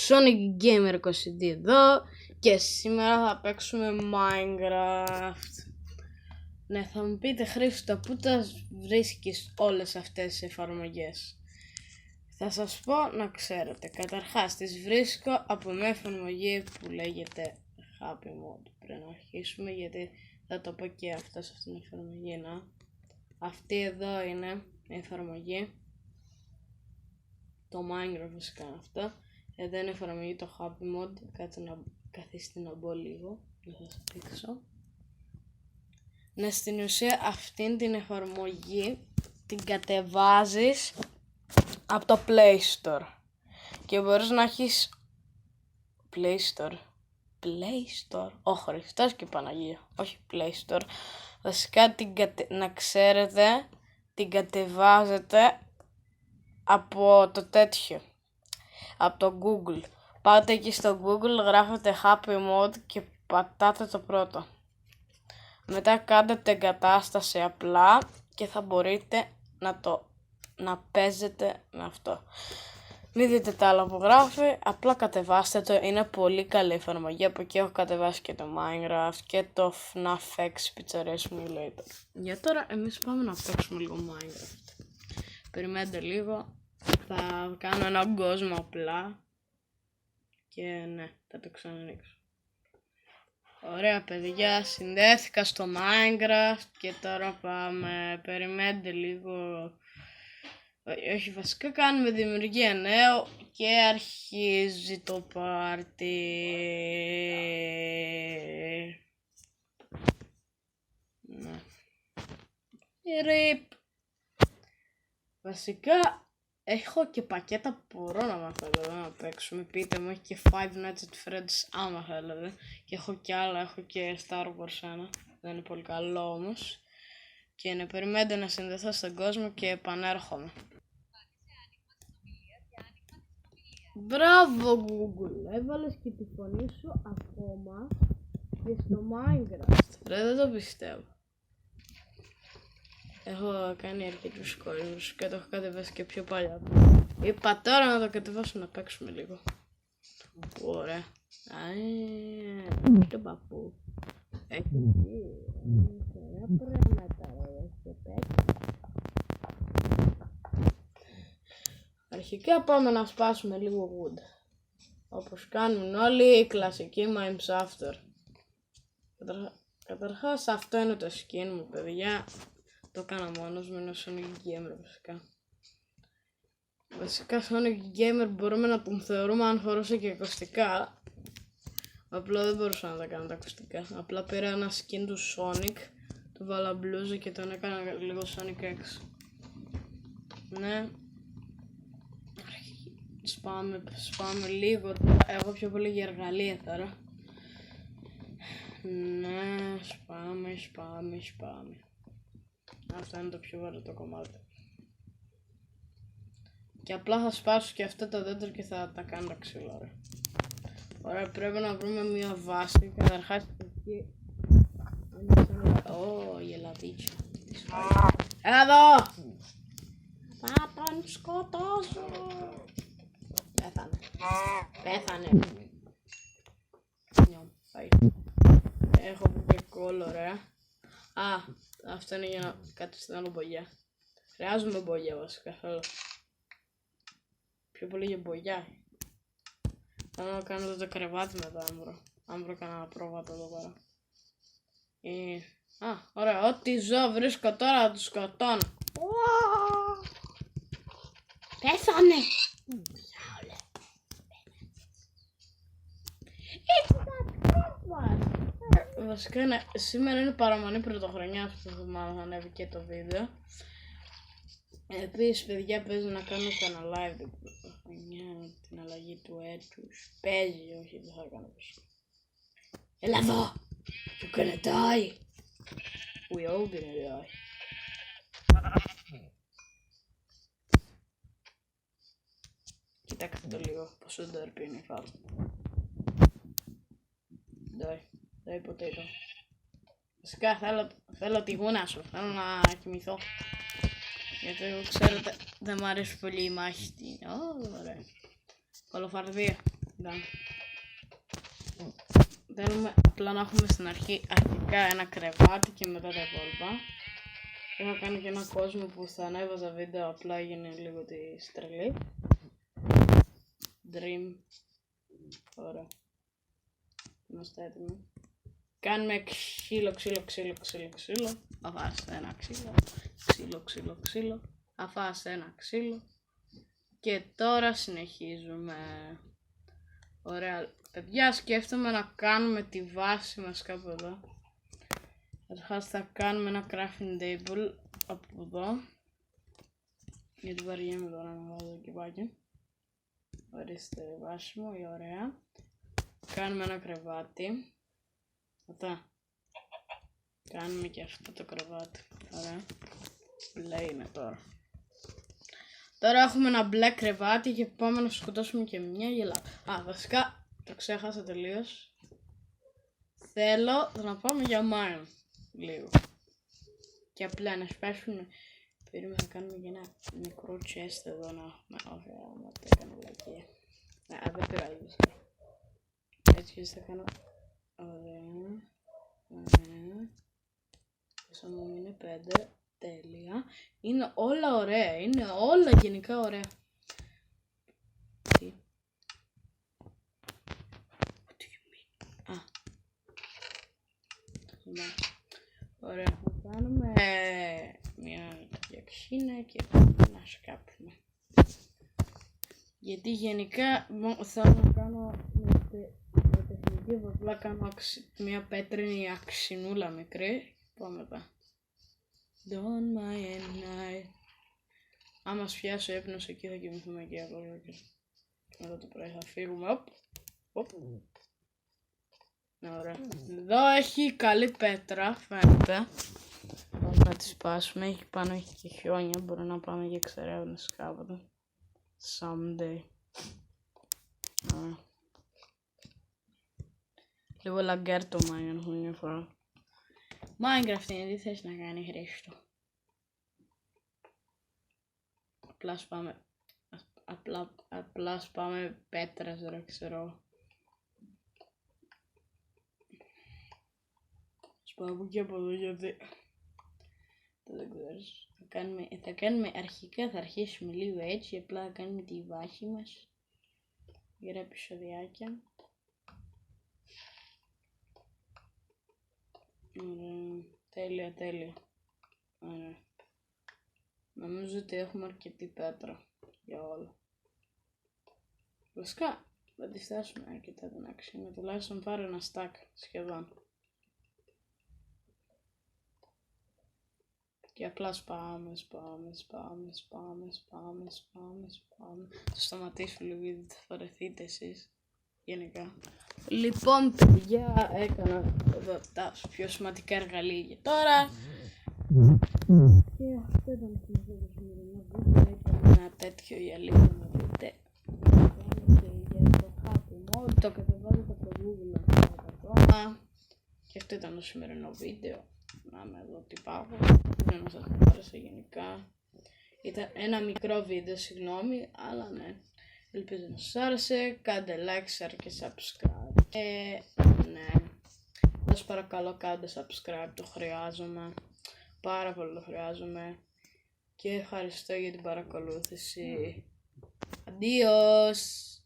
Sonic Gamer 22 εδώ και σήμερα θα παίξουμε Minecraft. Ναι, θα μου πείτε, Χρήστο, πού τα βρίσκεις όλες αυτές τις εφαρμογές? Θα σας πω να ξέρετε. Καταρχάς τις βρίσκω από μια εφαρμογή που λέγεται Happy Mode. Πρέπει να αρχίσουμε γιατί θα το πω και αυτό σε αυτήν την εφαρμογή. Να. Αυτή εδώ είναι η εφαρμογή. Το Minecraft φυσικά είναι αυτό. Εδώ είναι η εφαρμογή το Happy Mode. Κάτσε να καθίστε να μπω λίγο. Να σας δείξω. Ναι, στην ουσία αυτήν την εφαρμογή την κατεβάζεις από το Play Store και μπορείς να έχεις Play Store, ο Χριστός και η Παναγία, όχι Play Store. Βασικά να ξέρετε, την κατεβάζετε από το τέτοιο, από το Google. Πάτε εκεί στο Google, γράφετε Happy Mode και πατάτε το πρώτο. Μετά κάνετε εγκατάσταση απλά και θα μπορείτε να παίζετε με αυτό. Μην δείτε τα άλλα που γράφει, απλά κατεβάστε το, είναι πολύ καλή εφαρμογή. Από εκεί έχω κατεβάσει και το Minecraft και το FNAF X Pizzeria Simulator. Για τώρα εμείς πάμε να παίξουμε λίγο Minecraft. Περιμένετε λίγο, θα κάνω έναν κόσμο απλά και ναι, θα το ξανανοίξω. Ωραία παιδιά, συνδέθηκα στο Minecraft και τώρα πάμε, περιμένετε λίγο. Όχι, βασικά κάνουμε δημιουργία νέο και αρχίζει το πάρτι. Ναι. Ριπ. Βασικά έχω και πακέτα που μπορώ να θέλετε να παίξουμε. Πείτε μου, έχει και Five Nights at Freddy's άμα θέλετε. Και έχω και άλλα, έχω και Star Wars 1. Δεν είναι πολύ καλό όμως. Και ναι, περιμένετε να συνδεθώ στον κόσμο και επανέρχομαι. Μπράβο Google, έβαλες και τη φωνή σου ακόμα και στο Minecraft. Ρε, δεν το πιστεύω. Έχω κάνει αρκετούς κόσμους και το έχω κατεβάσει και πιο παλιά. Είπα τώρα να το κατεβάσω να παίξουμε λίγο. Ωραία. Το παππού. Έχει ωραία πράγματα ρε, αρχικά πάμε να σπάσουμε λίγο wood. Όπως κάνουν όλοι οι κλασικοί Minecrafter. Καταρχάς αυτό είναι το skin μου παιδιά. Το έκανα μόνος μου, είναι Sonic Gamer βασικά. Βασικά Sonic Gamer μπορούμε να τον θεωρούμε αν χωρούσε και ακουστικά. Απλά δεν μπορούσα να τα κάνω τα ακουστικά. Απλά πήρα ένα skin του Sonic, του βάλα μπλούζα και τον έκανα λίγο Sonic X. Ναι. Σπάμε λίγο. Εγώ πιο πολύ για εργαλεία τώρα. Ναι, σπάμε. Αυτό είναι το πιο βαρετό κομμάτι. Και απλά θα σπάσω και αυτό το δέντρο και θα τα κάνω τα ξύλα. Ωραία, πρέπει να βρούμε μια βάση. Καταρχάς εκεί είναι σαν γελαδίτσιο. Εδώ! Θα τον σκοτώσω! Πέθανε. Έχω και κόλλο, ωραία. Αυτό είναι για να κατευθύνω μπογιά. Χρειάζομαι μπογιά βασικά, θέλω. Πιο πολύ για μπογιά. Θέλω να κάνω το κρεβάτι μετά, αν βρω κανένα πρόβατο εδώ πέρα. Ωραία, ό,τι ζω βρίσκω τώρα να τους σκοτώνω. Πέθανε! Βασικά ναι, σήμερα είναι παραμονή πρωτοχρονιάς που μάλλον θα ανέβει και το βίντεο. Επίσης παιδιά παίζει να κάνω κανένα live την πρωτοχρονιά, την αλλαγή του έτους. Παίζει, όχι δεν θα κάνω πίσω. Έλα εδώ! You're gonna die! We all gonna die. Κοιτάξτε το λίγο, πόσο ντόρπι είναι η φάλα. Die potato. Φυσικά θέλω τη γούνα σου, θέλω να κοιμηθώ. Γιατί εγώ ξέρετε δεν μου αρέσει πολύ η μάχη. Ωραία. Κολοφαρδία. Θέλουμε απλά να έχουμε στην αρχή αρχικά ένα κρεβάτι και μετά τα υπόλοιπα. Είχα κάνει και ένα κόσμο που θα ανέβαζα βίντεο, απλά έγινε λίγο τη στρελή. Dream. Ωραία. Είμαστε έτοιμοι. Κάνουμε ξύλο. Αφάστε ένα ξύλο. Αφάστε ένα ξύλο. Και τώρα συνεχίζουμε. Ωραία. Παιδιά, σκέφτομαι να κάνουμε τη βάση μας κάπου εδώ. Καταρχάς θα κάνουμε ένα crafting table από εδώ. Γιατί βαριέμαι τώρα να βάζω κυπάκι. Ορίστε βάσιμο, ωραία. Κάνουμε ένα κρεβάτι. Αυτά. Κάνουμε και αυτό το κρεβάτι. Ωραία. Μπλε είναι τώρα. Τώρα έχουμε ένα μπλε κρεβάτι και πάμε να σκοτώσουμε και μια γελάδα. Βασικά το ξέχασα τελείως. Θέλω να πάμε για mine λίγο. Και απλά να σπάσουμε. Περίμενα θα κάνουμε και ένα μικρό chest εδώ να έχουμε. Όχι, άμα το έκανα λακία. Δεν πειράζει. Έτσι θα κάνω. Ωραία. Όσο μου είναι 5. Τέλεια. Είναι όλα ωραία. Είναι όλα γενικά ωραία. Τι. Ωραία. Θα κάνουμε μια διακσίνα και να σκάψουμε. Γιατί γενικά θέλω να κάνω με τεχνική που απλά κάνω μια πέτρινη αξινούλα μικρή. Πάμε μετά. Don't mind night. Άμα σπιάσει ο ύπνος εκεί θα κοιμηθούμε εκεί από εδώ και μετά το πρωί θα φύγουμε. Ωραία. Εδώ έχει καλή πέτρα, φαίνεται. Πάμε να τη σπάσουμε. Έχει πάνω έχει και χιόνια. Μπορεί να πάμε για εξερεύνηση κάποτε. Someday. Ωραία. Λίγο λαγκέρ το Minecraft μια φορά. Minecraft είναι, τι θες να κάνει Χρήστο. Απλά σπάμε πέτρες, δεν ξέρω. Σπάμε και από εδώ γιατί δεν ξέρω. Αρχικά θα αρχίσουμε λίγο έτσι, απλά θα κάνουμε τη βάση μας για επεισοδιάκια. Ωραία, τέλεια. Ωραία. Νομίζω ότι έχουμε αρκετή πέτρα για όλα. Βασικά, δεν τη φτάσουμε αρκετά την αξία, τουλάχιστον πάρω ένα stack σχεδόν. Και απλά σπάμε. Θα σταματήσω λίγο γιατί θα βαρεθείτε εσείς. Γενικά. Λοιπόν, παιδιά, έκανα εδώ τα πιο σημαντικά εργαλεία για τώρα. Και αυτό ήταν το σημερινό βίντεο. Ήταν ένα τέτοιο για λίγο να δείτε. Για το happy mode, το κατεβάζετε από το Google ακόμα. Και αυτό ήταν το σημερινό βίντεο. Να με δω τι πάω. Δεν να σας άρεσε γενικά. Ήταν ένα μικρό βίντεο, συγγνώμη, αλλά ναι. Ελπίζω να σας άρεσε. Κάντε like, share και subscribe. Ναι. Σας παρακαλώ κάντε subscribe, το χρειάζομαι. Πάρα πολύ το χρειάζομαι. Και ευχαριστώ για την παρακολούθηση. Αντίος.